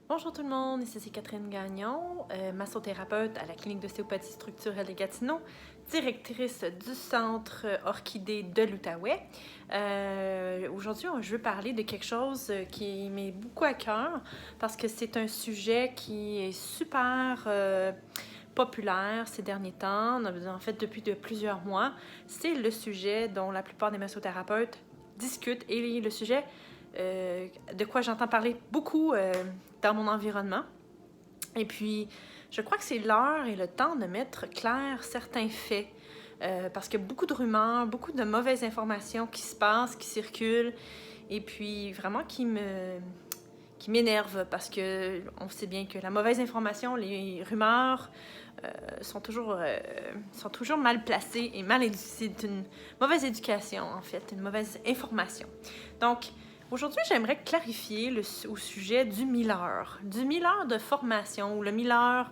Bonjour tout le monde, ici c'est Catherine Gagnon, massothérapeute à la clinique d'ostéopathie structurelle de Gatineau, directrice du centre Orchidée de l'Outaouais. Aujourd'hui, je veux parler de quelque chose qui m'est beaucoup à cœur parce que c'est un sujet qui est super populaire ces derniers temps, en fait depuis plusieurs mois. C'est le sujet dont la plupart des massothérapeutes discutent et le sujet de quoi j'entends parler beaucoup dans mon environnement. Et puis, je crois que c'est l'heure et le temps de mettre clair certains faits. Parce qu'il y a beaucoup de rumeurs, beaucoup de mauvaises informations qui se passent, qui circulent, et puis vraiment qui m'énervent parce que on sait bien que la mauvaise information, les rumeurs sont toujours mal placées et c'est une mauvaise éducation en fait, une mauvaise information. Donc, aujourd'hui, j'aimerais clarifier au sujet du 1000 heures. Du 1000 heures de formation, ou le 1000 heures,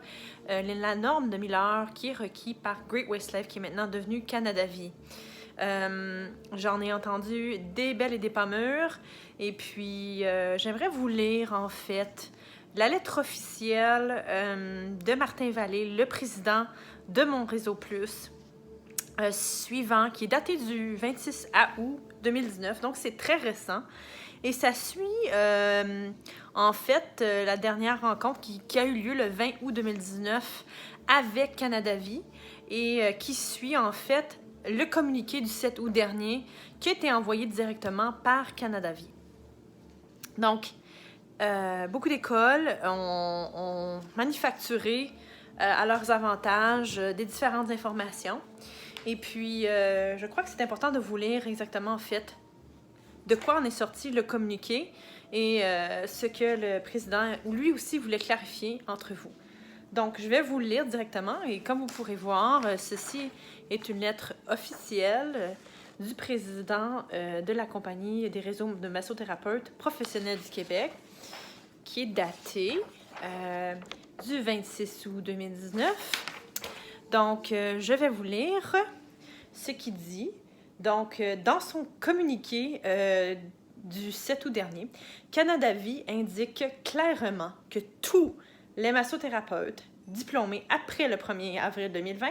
la norme de 1000 heures qui est requis par Great West Life, qui est maintenant devenu Canada Vie. J'en ai entendu des belles et des pas mûres. Et puis, j'aimerais vous lire, en fait, la lettre officielle de Martin Vallée, le président de Mon Réseau Plus, suivant, qui est daté du 26 août 2019. Donc, c'est très récent. Et ça suit, en fait, la dernière rencontre qui a eu lieu le 20 août 2019 avec Canada Vie et qui suit, en fait, le communiqué du 7 août dernier qui a été envoyé directement par Canada Vie. Donc, beaucoup d'écoles ont manufacturé à leurs avantages des différentes informations. Et puis, je crois que c'est important de vous lire exactement, en fait, de quoi en est sorti le communiqué et ce que le président, lui aussi, voulait clarifier entre vous. Donc, je vais vous le lire directement et comme vous pourrez voir, ceci est une lettre officielle du président de la compagnie des réseaux de massothérapeutes professionnels du Québec qui est datée du 26 août 2019. Donc, je vais vous lire ce qu'il dit. Donc, dans son communiqué du 7 août dernier, Canada Vie indique clairement que tous les massothérapeutes diplômés après le 1er avril 2020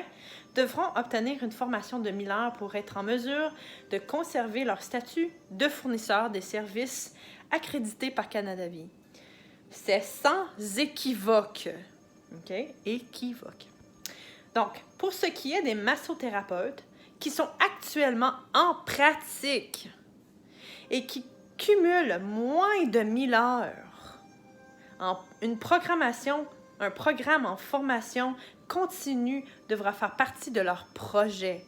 devront obtenir une formation de 1000 heures pour être en mesure de conserver leur statut de fournisseur des services accrédités par Canada Vie. C'est sans équivoque. OK? Équivoque. Donc, pour ce qui est des massothérapeutes qui sont actuellement en pratique et qui cumulent moins de 1000 heures, un programme en formation continue devra faire partie de leur projet.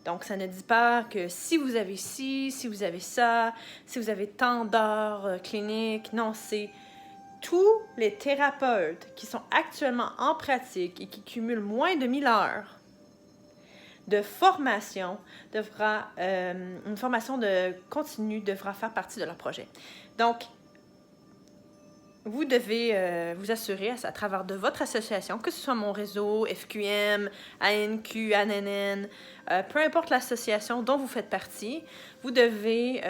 Donc, ça ne dit pas que si vous avez ci, si vous avez ça, si vous avez tant d'heures cliniques. Non, c'est tous les thérapeutes qui sont actuellement en pratique et qui cumulent moins de 1000 heures de formation une formation de continue devra faire partie de leur projet. Donc, vous devez vous assurer à travers de votre association, que ce soit Mon Réseau, FQM, ANQ, ANNN, peu importe l'association dont vous faites partie, vous devez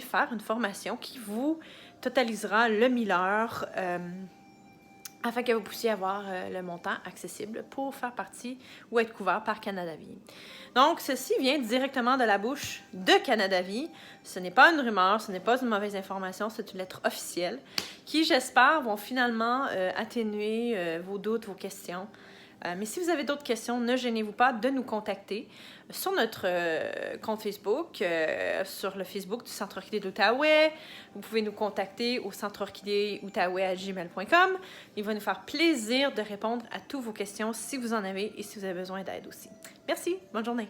faire une formation qui vous totalisera le 1000 heures afin que vous puissiez avoir le montant accessible pour faire partie ou être couvert par Canada Vie. Donc, ceci vient directement de la bouche de Canada Vie. Ce n'est pas une rumeur, ce n'est pas une mauvaise information, c'est une lettre officielle qui, j'espère, vont finalement atténuer vos doutes, vos questions. Mais si vous avez d'autres questions, ne gênez-vous pas de nous contacter sur notre compte Facebook, sur le Facebook du Centre Orchidée de l'Outaouais. Vous pouvez nous contacter au centreorchidéoutaouais@gmail.com. Il va nous faire plaisir de répondre à toutes vos questions si vous en avez et si vous avez besoin d'aide aussi. Merci, bonne journée.